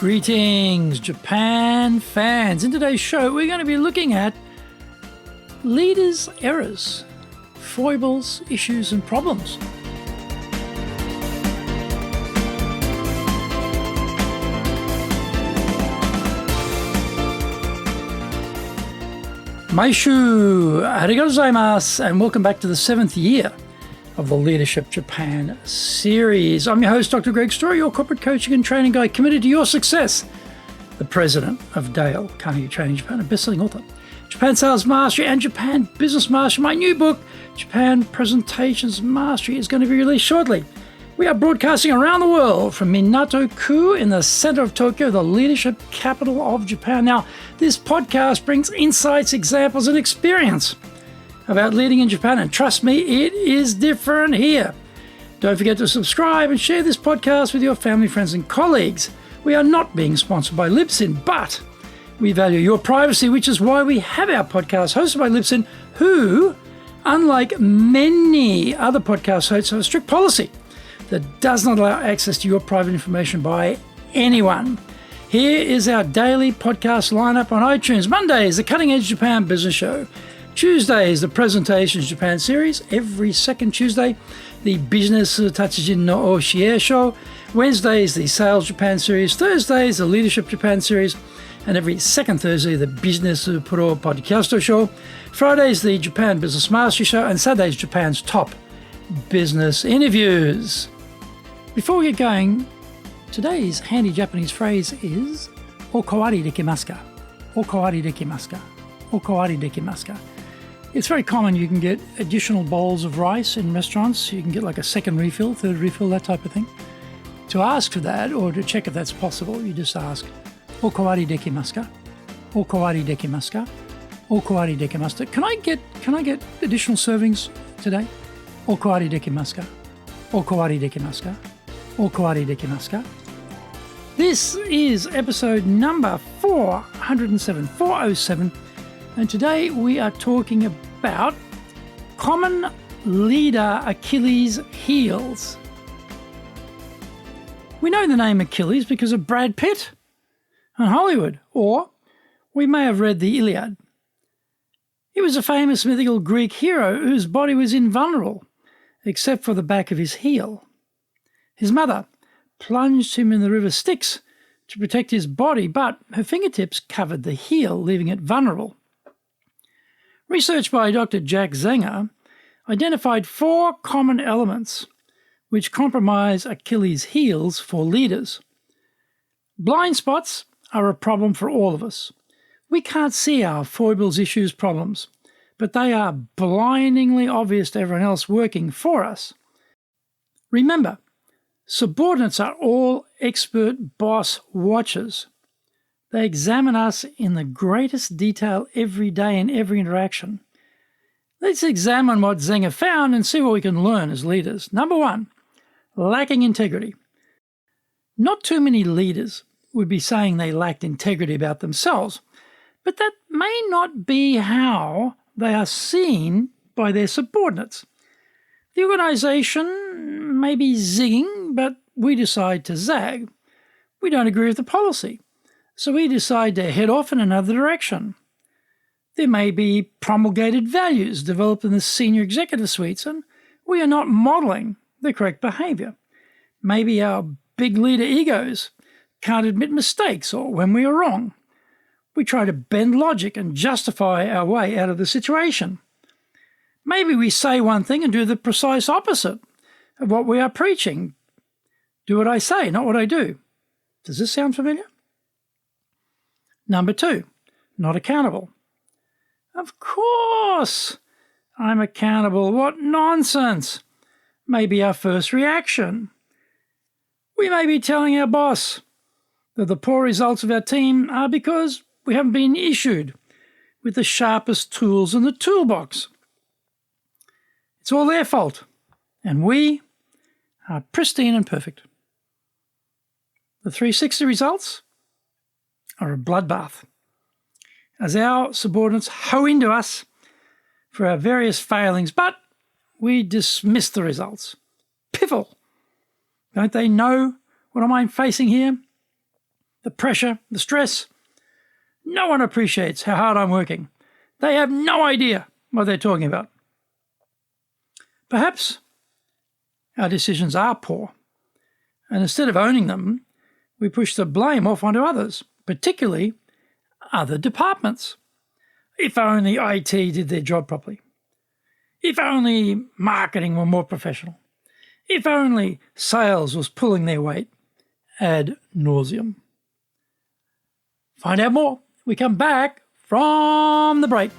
Greetings, Japan fans. In today's show, we're going to be looking at leaders' errors, foibles, issues, and problems. Maishu, arigatou gozaimasu, and welcome back to the 7th year of the Leadership Japan series. I'm your host, Dr. Greg Story, your corporate coaching and training guide committed to your success, the president of Dale Carnegie Training Japan, a best-selling author, Japan Sales Mastery and Japan Business Mastery. My new book, Japan Presentations Mastery, is going to be released shortly. We are broadcasting around the world from Minato-ku in the center of Tokyo, the leadership capital of Japan. Now, this podcast brings insights, examples, and experience about leading in Japan, and trust me, it is different here. Don't forget to subscribe and share this podcast with your family, friends, and colleagues. We are not being sponsored by Libsyn, but we value your privacy, which is why we have our podcast hosted by Libsyn, who, unlike many other podcast hosts, have a strict policy that does not allow access to your private information by anyone. Here is our daily podcast lineup on iTunes. Mondays, the Cutting Edge Japan Business Show. Tuesdays, the Presentations Japan series. Every second Tuesday, the Business Tatsujin no Oshie Show. Wednesdays, the Sales Japan series. Thursdays, the Leadership Japan series. And every second Thursday, the Business Pro Podcast Show. Fridays, the Japan Business Mastery Show. And Saturdays, Japan's top business interviews. Before we get going, today's handy Japanese phrase is okawari dekimasu ka? Okawari dekimasu ka? Okawari dekimasu ka? It's very common. You can get additional bowls of rice in restaurants. You can get like a second refill, third refill, that type of thing. To ask for that or to check if that's possible, you just ask, okawari dekimasu ka? Okawari dekimasu ka? Okawari dekimasu ka? Can I get additional servings today? Okawari dekimasu ka? Okawari dekimasu ka? Okawari dekimasu ka? This is episode number 407, and today we are talking about common leader Achilles' heels. We know the name Achilles because of Brad Pitt and Hollywood, or we may have read the Iliad. He was a famous mythical Greek hero whose body was invulnerable, except for the back of his heel. His mother plunged him in the river Styx to protect his body, but her fingertips covered the heel, leaving it vulnerable. Research by Dr. Jack Zenger identified 4 common elements which compromise Achilles' heels for leaders. Blind spots are a problem for all of us. We can't see our foibles, issues, problems, but they are blindingly obvious to everyone else working for us. Remember, subordinates are all expert boss watchers. They examine us in the greatest detail every day in every interaction. Let's examine what Zenger found and see what we can learn as leaders. Number 1, lacking integrity. Not too many leaders would be saying they lacked integrity about themselves, but that may not be how they are seen by their subordinates. The organization may be zigging, but we decide to zag. We don't agree with the policy, so we decide to head off in another direction. There may be promulgated values developed in the senior executive suites, and we are not modeling the correct behaviour. Maybe our big leader egos can't admit mistakes or when we are wrong. We try to bend logic and justify our way out of the situation. Maybe we say one thing and do the precise opposite of what we are preaching. Do what I say, not what I do. Does this sound familiar? Number 2, not accountable. Of course I'm accountable. What nonsense! May be our first reaction. We may be telling our boss that the poor results of our team are because we haven't been issued with the sharpest tools in the toolbox. It's all their fault, and we are pristine and perfect. The 360 results are a bloodbath, as our subordinates hoe into us for our various failings, but we dismiss the results. Piffle! Don't they know what am I facing here? the pressure, the stress. No one appreciates how hard I'm working. They have no idea what they're talking about. Perhaps our decisions are poor, and instead of owning them, we push the blame off onto others, particularly other departments. If only IT did their job properly. If only marketing were more professional. If only sales was pulling their weight ad nauseum. Find out more. We come back from the break.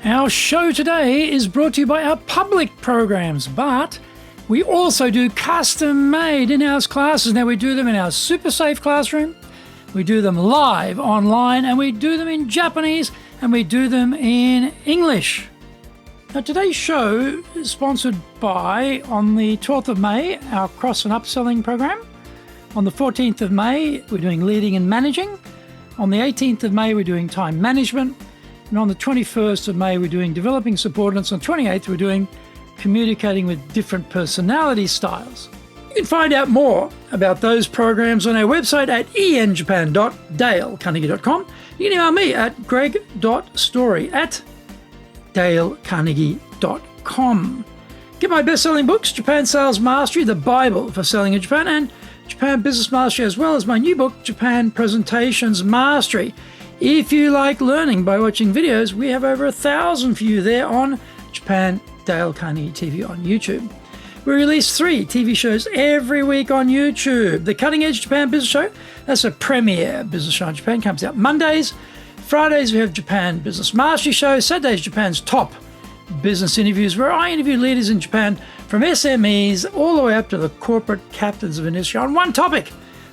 Our show today is brought to you by our public programs, but we also do custom-made in-house classes. Now, we do them in our super safe classroom, we do them live online, and we do them in Japanese, and we do them in English. Now, today's show is sponsored by, on the 12th of May, our cross and upselling program. On the 14th of May, we're doing leading and managing. On the 18th of May, we're doing time management. And on the 21st of May, we're doing developing subordinates. On the 28th, we're doing communicating with different personality styles. You can find out more about those programs on our website at enjapan.dalecarnegie.com. You can email me at greg.story@dalecarnegie.com. Get my best-selling books, Japan Sales Mastery, the Bible for selling in Japan, and Japan Business Mastery, as well as my new book, Japan Presentations Mastery. If you like learning by watching videos, we have over 1,000 for you there on Japan Dale Carnegie TV on YouTube. We release 3 TV shows every week on YouTube. The Cutting Edge Japan Business Show, that's a premier business show in Japan, comes out Mondays. Fridays, we have Japan Business Mastery Show. Saturdays, Japan's top business interviews, where I interview leaders in Japan from SMEs all the way up to the corporate captains of industry on one topic,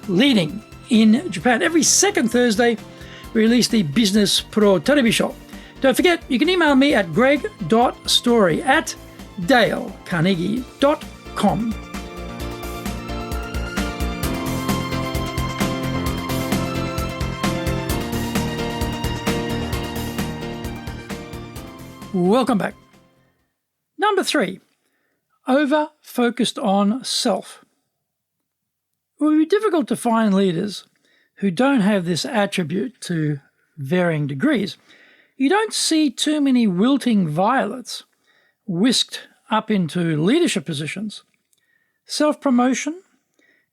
leading in Japan. Every second Thursday, we release the Business Pro Television Show. Don't forget, you can email me at greg.story@dalecarnegie.com. Welcome back. Number 3, over-focused on self. It will be difficult to find leaders who don't have this attribute to varying degrees. You don't see too many wilting violets whisked up into leadership positions. Self-promotion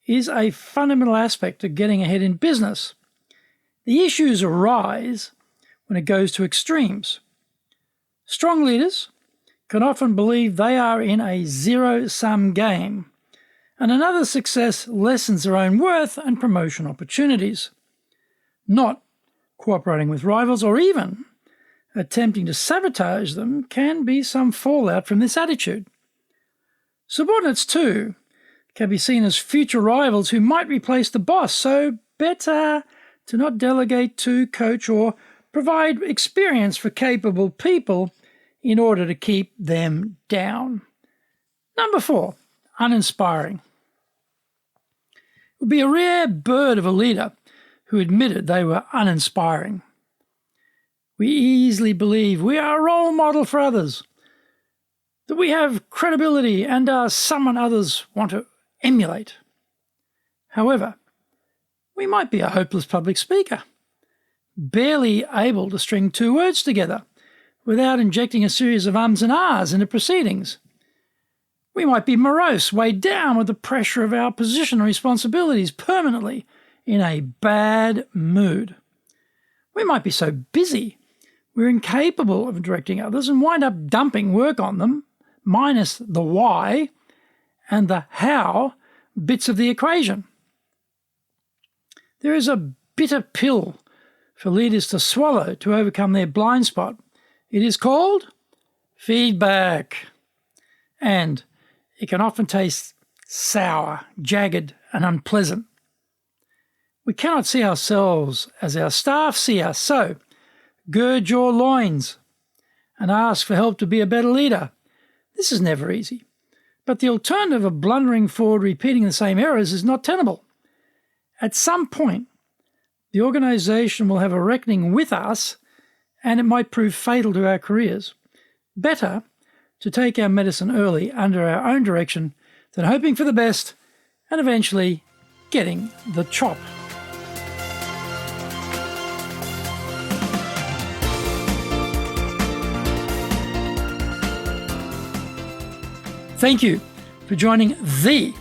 is a fundamental aspect of getting ahead in business. The issues arise when it goes to extremes. Strong leaders can often believe they are in a zero-sum game, and another success lessens their own worth and promotion opportunities. Not cooperating with rivals or even attempting to sabotage them can be some fallout from this attitude. Subordinates, too, can be seen as future rivals who might replace the boss, so better to not delegate to, coach, or provide experience for capable people in order to keep them down. Number 4, uninspiring. It would be a rare bird of a leader who admitted they were uninspiring. We easily believe we are a role model for others, that we have credibility and are someone others want to emulate. However, we might be a hopeless public speaker, barely able to string 2 words together without injecting a series of ums and ahs into proceedings. We might be morose, weighed down with the pressure of our position and responsibilities, permanently in a bad mood. We might be so busy we're incapable of directing others and wind up dumping work on them, minus the why and the how bits of the equation. There is a bitter pill for leaders to swallow to overcome their blind spot. It is called feedback, and it can often taste sour, jagged, and unpleasant. We cannot see ourselves as our staff see us, so gird your loins and ask for help to be a better leader. This is never easy, but the alternative of blundering forward, repeating the same errors is not tenable. At some point, the organisation will have a reckoning with us and it might prove fatal to our careers. Better to take our medicine early under our own direction than hoping for the best and eventually getting the chop. Thank you for joining the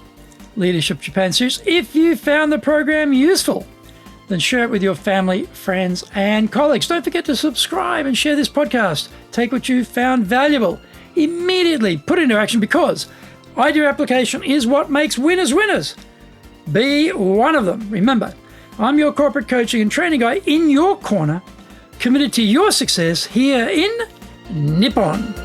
Leadership Japan series. If you found the program useful, then share it with your family, friends, and colleagues. Don't forget to subscribe and share this podcast. Take what you found valuable, immediately put into action, because idea application is what makes winners winners. Be one of them. Remember, I'm your corporate coaching and training guy in your corner, committed to your success here in Nippon.